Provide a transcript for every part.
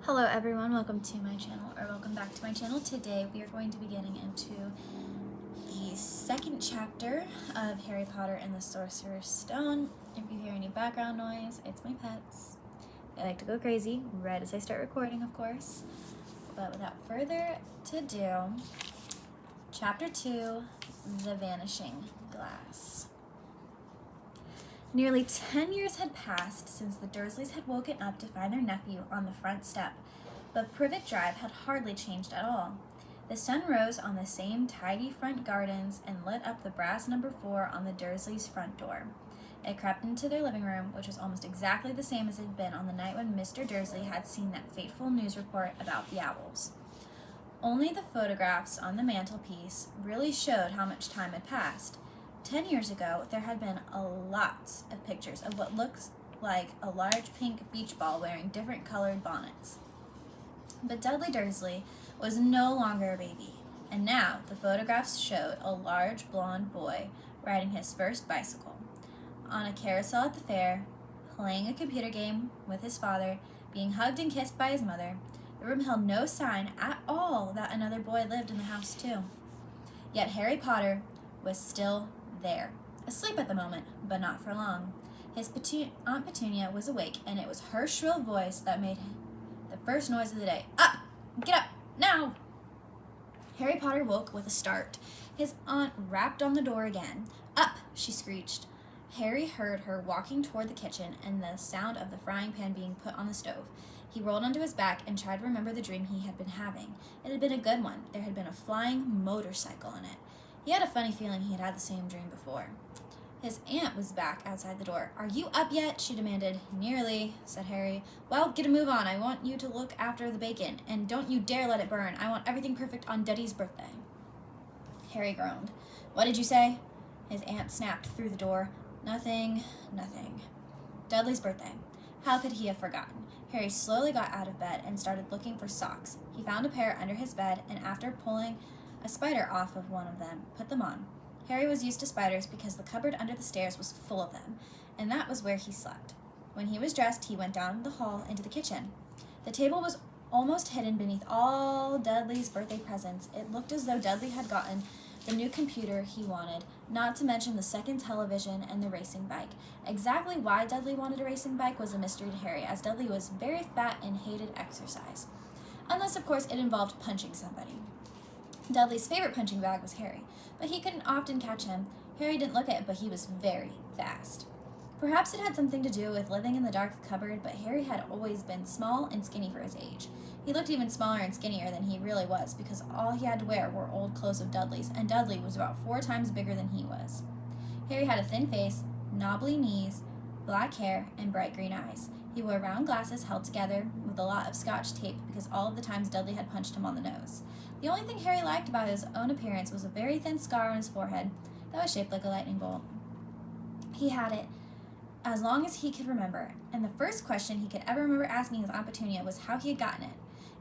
Hello everyone, welcome to my channel, or welcome back to my channel. Today we are going to be getting into the second chapter of Harry Potter and the Sorcerer's Stone. If you hear any background noise, it's my pets. They like to go crazy right as I start recording, of course. But without further ado, Chapter 2, The Vanishing Glass. Nearly 10 years had passed since the Dursleys had woken up to find their nephew on the front step, but Privet Drive had hardly changed at all. The sun rose on the same tidy front gardens and lit up the brass number 4 on the Dursleys' front door. It crept into their living room, which was almost exactly the same as it had been on the night when Mr. Dursley had seen that fateful news report about the owls. Only the photographs on the mantelpiece really showed how much time had passed. 10 years ago, there had been a lot of pictures of what looks like a large pink beach ball wearing different colored bonnets. But Dudley Dursley was no longer a baby, and now the photographs showed a large blonde boy riding his first bicycle, on a carousel at the fair, playing a computer game with his father, being hugged and kissed by his mother. The room held no sign at all that another boy lived in the house too. Yet Harry Potter was still there, asleep at the moment, but not for long. His Aunt Petunia was awake, and it was her shrill voice that made the first noise of the day. Up! Get up! Now! Harry Potter woke with a start. His aunt rapped on the door again. Up! She screeched. Harry heard her walking toward the kitchen and the sound of the frying pan being put on the stove. He rolled onto his back and tried to remember the dream he had been having. It had been a good one. There had been a flying motorcycle in it. He had a funny feeling he had had the same dream before. His aunt was back outside the door. Are you up yet? She demanded. Nearly, said Harry. Well, get a move on. I want you to look after the bacon, and don't you dare let it burn. I want everything perfect on Duddy's birthday. Harry groaned. What did you say? His aunt snapped through the door. Nothing. Dudley's birthday. How could he have forgotten? Harry slowly got out of bed and started looking for socks. He found a pair under his bed, and after pulling a spider off of one of them, put them on. Harry was used to spiders because the cupboard under the stairs was full of them, and that was where he slept. When he was dressed, he went down the hall into the kitchen. The table was almost hidden beneath all Dudley's birthday presents. It looked as though Dudley had gotten the new computer he wanted, not to mention the second television and the racing bike. Exactly why Dudley wanted a racing bike was a mystery to Harry, as Dudley was very fat and hated exercise. Unless, of course, it involved punching somebody. Dudley's favorite punching bag was Harry, but he couldn't often catch him. Harry didn't look at it, but he was very fast. Perhaps it had something to do with living in the dark cupboard, but Harry had always been small and skinny for his age. He looked even smaller and skinnier than he really was, because all he had to wear were old clothes of Dudley's, and Dudley was about 4 times bigger than he was. Harry had a thin face, knobbly knees, black hair, and bright green eyes. He wore round glasses held together with a lot of Scotch tape because all of the times Dudley had punched him on the nose. The only thing Harry liked about his own appearance was a very thin scar on his forehead that was shaped like a lightning bolt. He had it as long as he could remember, and the first question he could ever remember asking his Aunt Petunia was how he had gotten it.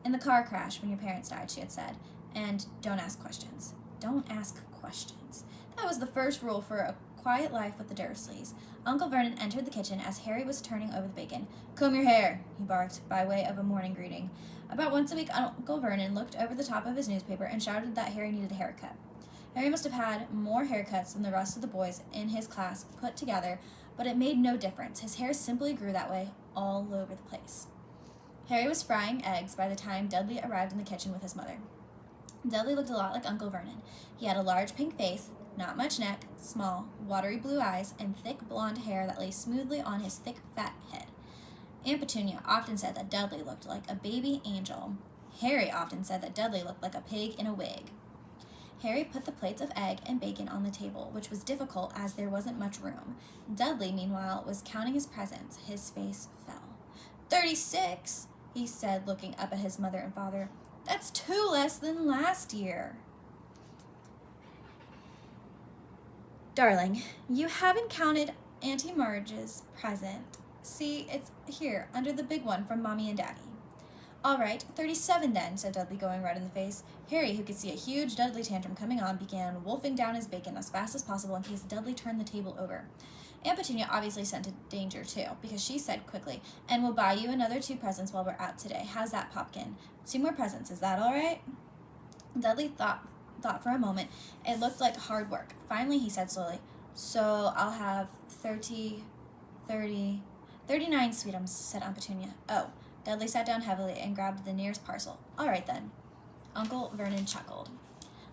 In the car crash when your parents died, she had said, and don't ask questions. Don't ask questions. That was the first rule for a quiet life with the Dursleys. Uncle Vernon entered the kitchen as Harry was turning over the bacon. Comb your hair, he barked, by way of a morning greeting. About once a week, Uncle Vernon looked over the top of his newspaper and shouted that Harry needed a haircut. Harry must have had more haircuts than the rest of the boys in his class put together, but it made no difference. His hair simply grew that way all over the place. Harry was frying eggs by the time Dudley arrived in the kitchen with his mother. Dudley looked a lot like Uncle Vernon. He had a large pink face, not much neck, small, watery blue eyes, and thick blonde hair that lay smoothly on his thick, fat head. Aunt Petunia often said that Dudley looked like a baby angel. Harry often said that Dudley looked like a pig in a wig. Harry put the plates of egg and bacon on the table, which was difficult as there wasn't much room. Dudley, meanwhile, was counting his presents. His face fell. 36, he said, looking up at his mother and father. That's 2 less than last year. Darling, you haven't counted Auntie Marge's present. See, it's here, under the big one from Mommy and Daddy. All right, 37 then, said Dudley, going red in the face. Harry, who could see a huge Dudley tantrum coming on, began wolfing down his bacon as fast as possible in case Dudley turned the table over. Aunt Petunia obviously scented danger too, because she said quickly, "And we'll buy you another 2 presents while we're out today. How's that, Popkin? 2 more presents, is that all right?" Dudley thought for a moment. It looked like hard work. Finally, he said slowly, "So I'll have 39 sweetums," said Aunt Petunia. "Oh." Dudley sat down heavily and grabbed the nearest parcel. "All right, then." Uncle Vernon chuckled.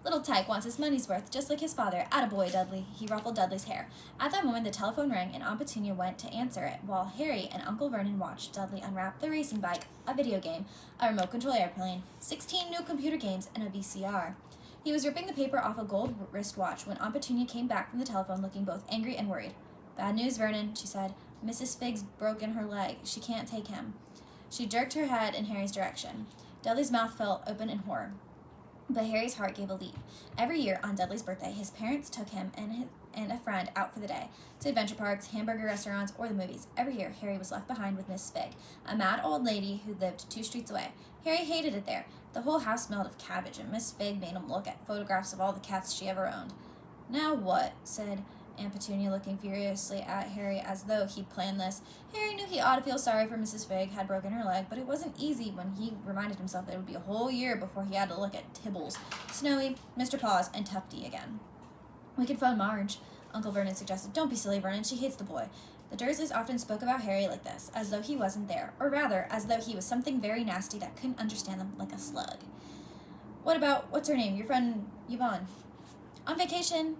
"Little Tyke wants his money's worth, just like his father. Attaboy, Dudley." He ruffled Dudley's hair. At that moment, the telephone rang, and Aunt Petunia went to answer it, while Harry and Uncle Vernon watched Dudley unwrap the racing bike, a video game, a remote-control airplane, 16 new computer games, and a VCR. He was ripping the paper off a gold wristwatch when Aunt Petunia came back from the telephone looking both angry and worried. "Bad news, Vernon," she said. "Mrs. Figg's broken her leg. She can't take him." She jerked her head in Harry's direction. Dudley's mouth fell open in horror, but Harry's heart gave a leap. Every year on Dudley's birthday, his parents took him and a friend out for the day, to adventure parks, hamburger restaurants, or the movies. Every year, Harry was left behind with Miss Figg, a mad old lady who lived 2 streets away. Harry hated it there. The whole house smelled of cabbage, and Miss Figg made him look at photographs of all the cats she ever owned. "Now what?" said Aunt Petunia, looking furiously at Harry as though he'd planned this. Harry knew he ought to feel sorry for Mrs. Figg had broken her leg, but it wasn't easy when he reminded himself that it would be a whole year before he had to look at Tibbles, Snowy, Mr. Paws, and Tufty again. "We could phone Marge," Uncle Vernon suggested. "Don't be silly, Vernon. She hates the boy." The Dursleys often spoke about Harry like this, as though he wasn't there, or rather, as though he was something very nasty that couldn't understand them, like a slug. What's her name, your friend Yvonne?" "On vacation,"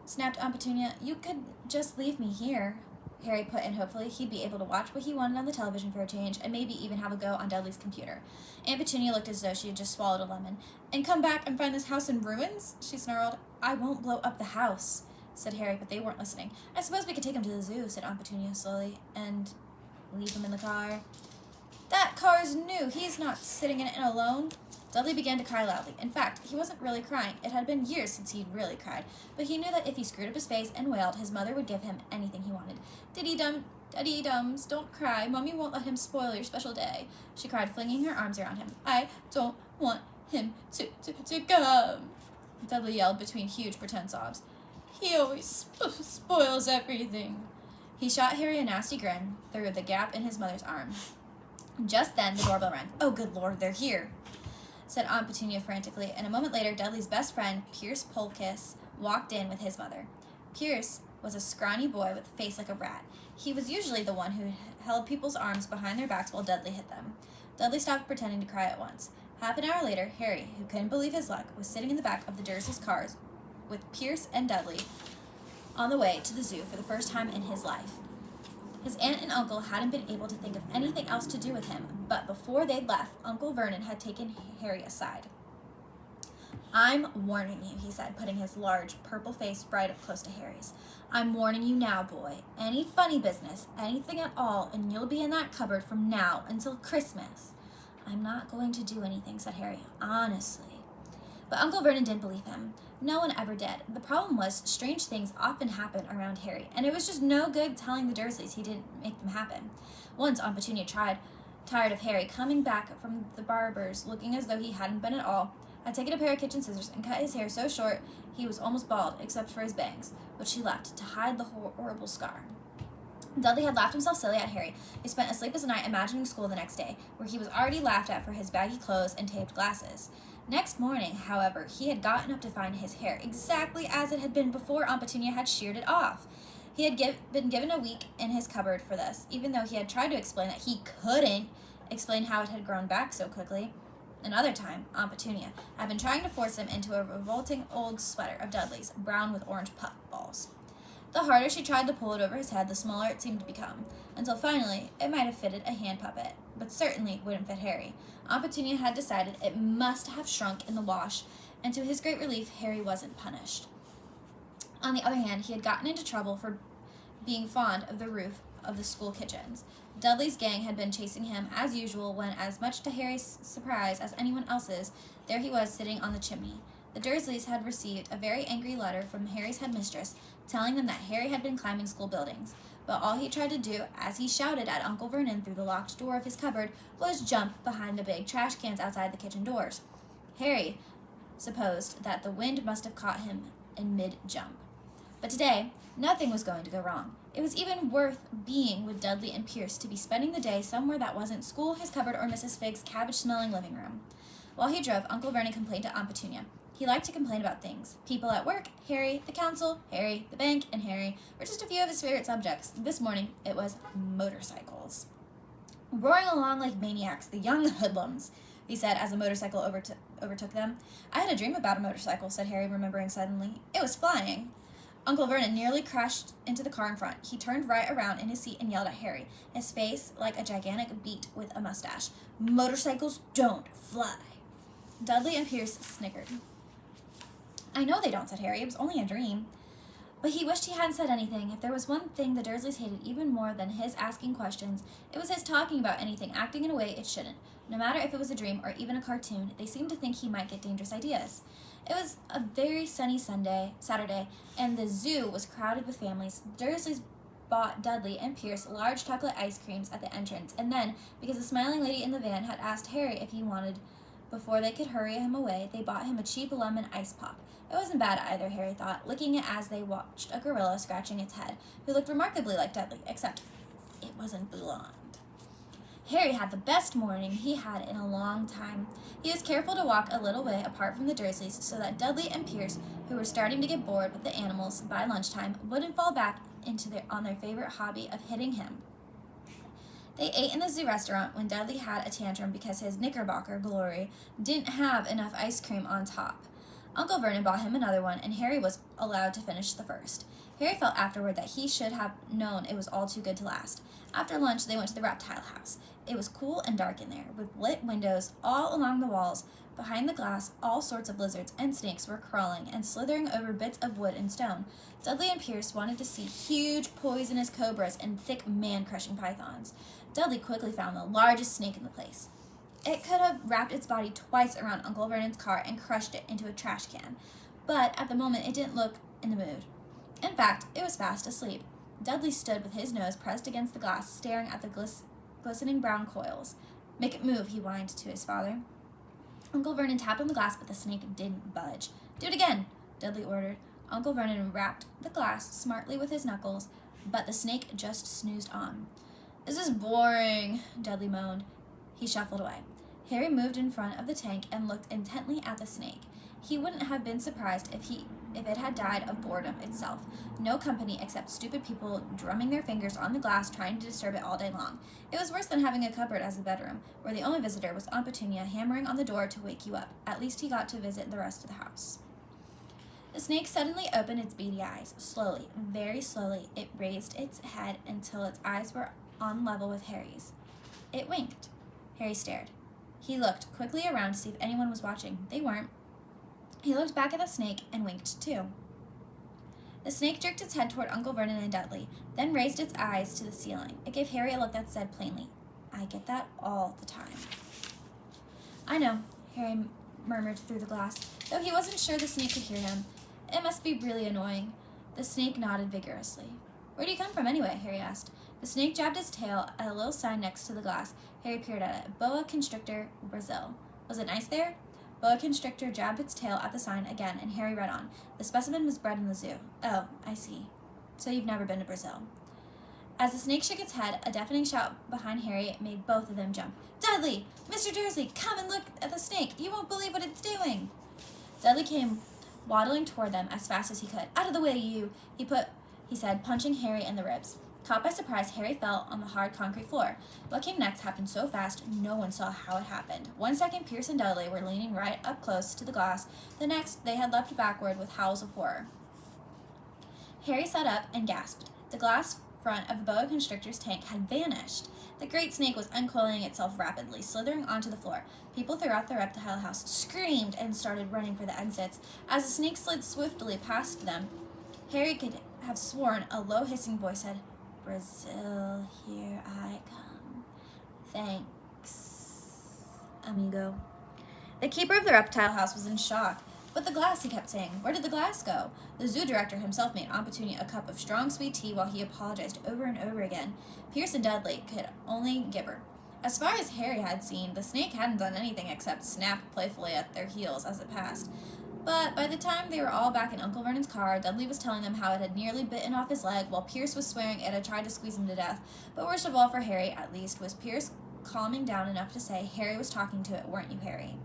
snapped Aunt Petunia. "You could just leave me here," Harry put in hopefully. He'd be able to watch what he wanted on the television for a change, and maybe even have a go on Dudley's computer. Aunt Petunia looked as though she had just swallowed a lemon. "And come back and find this house in ruins?" she snarled. "I won't blow up the house," said Harry, but they weren't listening. "I suppose we could take him to the zoo," said Aunt Petunia slowly, "and leave him in the car." "That car's new. He's not sitting in it alone." Dudley began to cry loudly. In fact, he wasn't really crying. It had been years since he'd really cried, but he knew that if he screwed up his face and wailed, his mother would give him anything he wanted. Daddy-dums, don't cry. Mommy won't let him spoil your special day," she cried, flinging her arms around him. "I don't want him to come," Dudley yelled between huge pretend sobs. "He always spoils everything." He shot Harry a nasty grin through the gap in his mother's arm. Just then, the doorbell rang. "Oh, good Lord, they're here," said Aunt Petunia frantically, and a moment later, Dudley's best friend, Pierce Polkiss, walked in with his mother. Pierce was a scrawny boy with a face like a rat. He was usually the one who held people's arms behind their backs while Dudley hit them. Dudley stopped pretending to cry at once. Half an hour later, Harry, who couldn't believe his luck, was sitting in the back of the Dursleys' cars with Pierce and Dudley on the way to the zoo for the first time in his life. His aunt and uncle hadn't been able to think of anything else to do with him, but before they'd left, Uncle Vernon had taken Harry aside. "I'm warning you," he said, putting his large purple face right up close to Harry's. "I'm warning you now, boy. Any funny business, anything at all, and you'll be in that cupboard from now until Christmas." "I'm not going to do anything," said Harry, "honestly." But Uncle Vernon didn't believe him. No one ever did. The problem was, strange things often happen around Harry, and it was just no good telling the Dursleys he didn't make them happen. Once Aunt Petunia tired of Harry coming back from the barber's looking as though he hadn't been at all, had taken a pair of kitchen scissors and cut his hair so short he was almost bald, except for his bangs, which she left to hide the horrible scar. Dudley had laughed himself silly at Harry. He spent a sleepless night imagining school the next day, where he was already laughed at for his baggy clothes and taped glasses. Next morning, however, he had gotten up to find his hair exactly as it had been before Aunt Petunia had sheared it off. He had been given a week in his cupboard for this, even though he had tried to explain that he couldn't explain how it had grown back so quickly. Another time, Aunt Petunia had been trying to force him into a revolting old sweater of Dudley's, brown with orange puffballs. The harder she tried to pull it over his head, the smaller it seemed to become, until finally it might have fitted a hand puppet, but certainly wouldn't fit Harry. Aunt Petunia had decided it must have shrunk in the wash, and to his great relief, Harry wasn't punished. On the other hand, he had gotten into trouble for being fond of the roof of the school kitchens. Dudley's gang had been chasing him as usual when, as much to Harry's surprise as anyone else's, there he was sitting on the chimney. The Dursleys had received a very angry letter from Harry's headmistress telling them that Harry had been climbing school buildings, but all he tried to do, as he shouted at Uncle Vernon through the locked door of his cupboard, was jump behind the big trash cans outside the kitchen doors. Harry supposed that the wind must have caught him in mid-jump. But today, nothing was going to go wrong. It was even worth being with Dudley and Pierce to be spending the day somewhere that wasn't school, his cupboard, or Mrs. Figg's cabbage-smelling living room. While he drove, Uncle Vernon complained to Aunt Petunia. He liked to complain about things. People at work, Harry, the council, Harry, the bank, and Harry were just a few of his favorite subjects. This morning, it was motorcycles. Roaring along like maniacs, the young hoodlums, he said as a motorcycle overtook them. I had a dream about a motorcycle, said Harry, remembering suddenly. It was flying. Uncle Vernon nearly crashed into the car in front. He turned right around in his seat and yelled at Harry, his face like a gigantic beet with a mustache. Motorcycles don't fly. Dudley and Pierce snickered. I know they don't, said Harry. It was only a dream. But he wished he hadn't said anything. If there was one thing the Dursleys hated even more than his asking questions, it was his talking about anything, acting in a way it shouldn't. No matter if it was a dream or even a cartoon, they seemed to think he might get dangerous ideas. It was a very sunny Saturday, and the zoo was crowded with families. Dursleys bought Dudley and Pierce large chocolate ice creams at the entrance, and then, because the smiling lady in the van had asked Harry if he wanted before they could hurry him away, they bought him a cheap lemon ice pop. It wasn't bad either, Harry thought, licking it as they watched a gorilla scratching its head, who looked remarkably like Dudley, except it wasn't blonde. Harry had the best morning he had in a long time. He was careful to walk a little way apart from the Dursleys so that Dudley and Pierce, who were starting to get bored with the animals by lunchtime, wouldn't fall back on their favorite hobby of hitting him. They ate in the zoo restaurant when Dudley had a tantrum because his Knickerbocker glory didn't have enough ice cream on top. Uncle Vernon bought him another one, and Harry was allowed to finish the first. Harry felt afterward that he should have known it was all too good to last. After lunch, they went to the reptile house. It was cool and dark in there, with lit windows all along the walls. Behind the glass, all sorts of lizards and snakes were crawling and slithering over bits of wood and stone. Dudley and Pierce wanted to see huge poisonous cobras and thick man-crushing pythons. Dudley quickly found the largest snake in the place. It could have wrapped its body twice around Uncle Vernon's car and crushed it into a trash can, but at the moment it didn't look in the mood. In fact, it was fast asleep. Dudley stood with his nose pressed against the glass, staring at the glistening brown coils. Make it move, he whined to his father. Uncle Vernon tapped on the glass, but the snake didn't budge. Do it again, Dudley ordered. Uncle Vernon rapped the glass smartly with his knuckles, but the snake just snoozed on. This is boring, Dudley moaned. He shuffled away. Harry moved in front of the tank and looked intently at the snake. He wouldn't have been surprised if it had died of boredom itself. No company except stupid people drumming their fingers on the glass trying to disturb it all day long. It was worse than having a cupboard as a bedroom, where the only visitor was Aunt Petunia hammering on the door to wake you up. At least he got to visit the rest of the house. The snake suddenly opened its beady eyes. Slowly, very slowly, it raised its head until its eyes were on level with Harry's. It winked. Harry stared. He looked quickly around to see if anyone was watching. They weren't. He looked back at the snake and winked too. The snake jerked its head toward Uncle Vernon and Dudley, then raised its eyes to the ceiling. It gave Harry a look that said plainly, I get that all the time. I know, Harry murmured through the glass, though he wasn't sure the snake could hear him. It must be really annoying. The snake nodded vigorously. Where do you come from anyway? Harry asked. The snake jabbed its tail at a little sign next to the glass. Harry peered at it. Boa Constrictor, Brazil. Was it nice there? Boa Constrictor jabbed its tail at the sign again, and Harry read on. The specimen was bred in the zoo. Oh, I see. So you've never been to Brazil. As the snake shook its head, a deafening shout behind Harry made both of them jump. Dudley! Mr. Dursley, come and look at the snake! You won't believe what it's doing! Dudley came waddling toward them as fast as he could. Out of the way, you! He said, punching Harry in the ribs. Caught by surprise, Harry fell on the hard concrete floor. What came next happened so fast, no one saw how it happened. 1 second, Pierce and Dudley were leaning right up close to the glass. The next, they had leapt backward with howls of horror. Harry sat up and gasped. The glass front of the boa constrictor's tank had vanished. The great snake was uncoiling itself rapidly, slithering onto the floor. People throughout the reptile house screamed and started running for the exits. As the snake slid swiftly past them, Harry could have sworn a low hissing voice said, Brazil, here I come. Thanks, amigo. The keeper of the reptile house was in shock. But the glass, he kept saying. Where did the glass go? The zoo director himself made Aunt Petunia a cup of strong sweet tea while he apologized over and over again. Pierce and Dudley could only gibber. As far as Harry had seen, the snake hadn't done anything except snap playfully at their heels as it passed. But by the time they were all back in Uncle Vernon's car, Dudley was telling them how it had nearly bitten off his leg, while Pierce was swearing it had tried to squeeze him to death. But worst of all for Harry, at least, was Pierce calming down enough to say, "Harry was talking to it, weren't you, Harry?"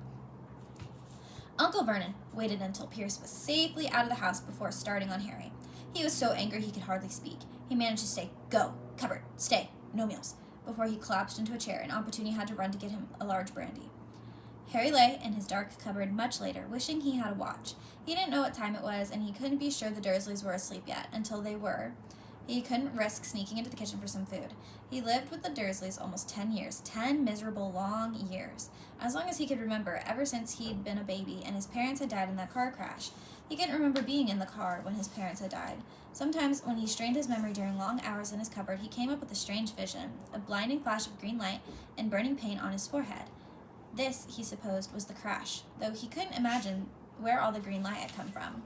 Uncle Vernon waited until Pierce was safely out of the house before starting on Harry. He was so angry he could hardly speak. He managed to say, "Go, cupboard, stay, no meals," before he collapsed into a chair, and Opportunity had to run to get him a large brandy. Harry lay in his dark cupboard much later, wishing he had a watch. He didn't know what time it was, and he couldn't be sure the Dursleys were asleep yet. Until they were, he couldn't risk sneaking into the kitchen for some food. He lived with the Dursleys almost 10 years, 10 miserable, long years, as long as he could remember, ever since he'd been a baby and his parents had died in that car crash. He couldn't remember being in the car when his parents had died. Sometimes, when he strained his memory during long hours in his cupboard, he came up with a strange vision, a blinding flash of green light and burning pain on his forehead. This, he supposed, was the crash, though he couldn't imagine where all the green light had come from.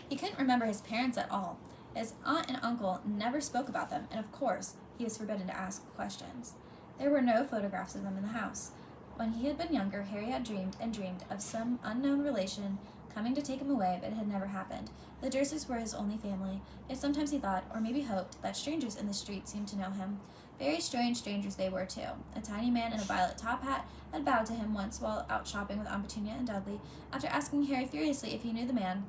He couldn't remember his parents at all. His aunt and uncle never spoke about them, and of course, he was forbidden to ask questions. There were no photographs of them in the house. When he had been younger, Harry had dreamed and dreamed of some unknown relation coming to take him away, but it had never happened. The Dursleys were his only family, yet sometimes he thought, or maybe hoped, that strangers in the street seemed to know him. Very strange strangers they were, too. A tiny man in a violet top hat had bowed to him once while out shopping with Aunt Petunia and Dudley. After asking Harry furiously if he knew the man,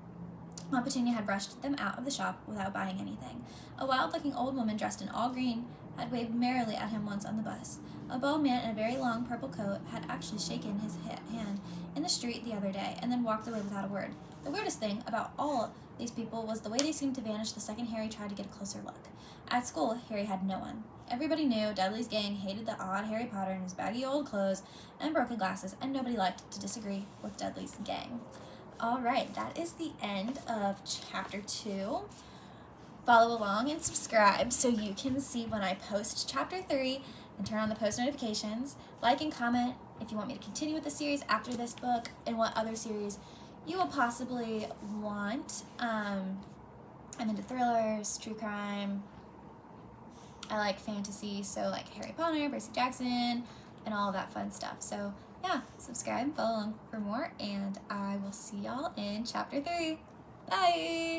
Aunt Petunia had rushed them out of the shop without buying anything. A wild-looking old woman dressed in all green had waved merrily at him once on the bus. A bald man in a very long purple coat had actually shaken his hand in the street the other day and then walked away without a word. The weirdest thing about all these people was the way they seemed to vanish the second Harry tried to get a closer look. At school, Harry had no one. Everybody knew Dudley's gang hated the odd Harry Potter in his baggy old clothes and broken glasses, and nobody liked to disagree with Dudley's gang. Alright, that is the end of Chapter 2. Follow along and subscribe so you can see when I post Chapter 3 and turn on the post notifications. Like and comment if you want me to continue with the series after this book and what other series you will possibly want. I'm into thrillers, true crime. I like fantasy, so like Harry Potter, Percy Jackson, and all of that fun stuff. So yeah, subscribe, follow along for more, and I will see y'all in Chapter 3. Bye!